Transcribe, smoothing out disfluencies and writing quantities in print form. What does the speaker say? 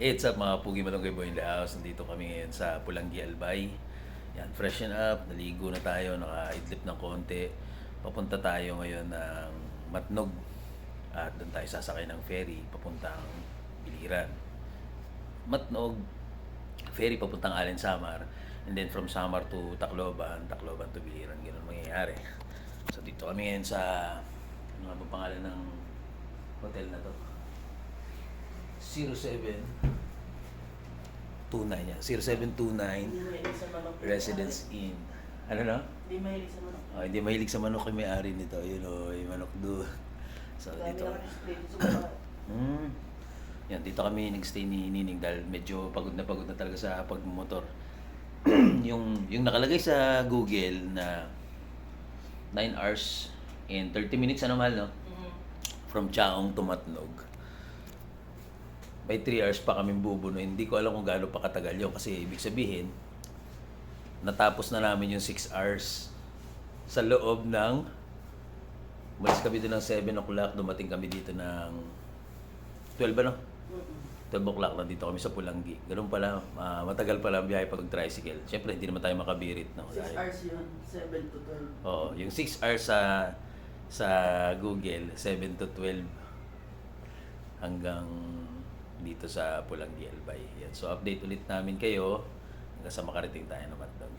It's up mga Pugi Malunggay Boy in the house. Nandito kami ngayon sa Pulangi Albay. Yan, freshen up, naligo na tayo, naka-idlip ng konti. Papunta tayo ngayon ng Matnog. At doon tayo sasakay ng ferry papuntang Biliran. Matnog, ferry papuntang Allen Samar. And then from Samar to Tacloban, Tacloban to Biliran. Ganun mangyayari. So dito kami ngayon sa, ano nga ba pangalan ng hotel na to? 0729 yan. 0729 Hindi mahilig sa manok. Residence Inn. Ano na? Hindi mahilig sa manok. Oh, hindi mahilig sa manok yung may-ari nito. Yun o, yung manok doon. So Dami dito. naman dito sa baba. Yan, dito kami nag-stay ni Nining dahil medyo pagod na talaga sa pagmumotor. yung nakalagay sa Google na 9 hours and 30 minutes ano mahal, no? From Chaong to Matnog. By 3 hours pa kami bubuno. Hindi ko alam kung gaano pa katagal yun kasi ibig sabihin natapos na namin yung 6 hours sa loob ng umalis kami doon ng 7 o'clock, dumating kami dito ng 12 ano? 12 o'clock na dito kami sa Pulangi. Ganun pala, matagal pala ang biyahe pag tricycle. Siyempre hindi naman tayo makabirit. No? 6 hours yun. 7 to 12. Oo, yung 6 hours sa Google, 7 to 12 hanggang dito sa Pulangi Albay. Yan. So update ulit namin kayo hanggang sa makarating tayo ng Matnog.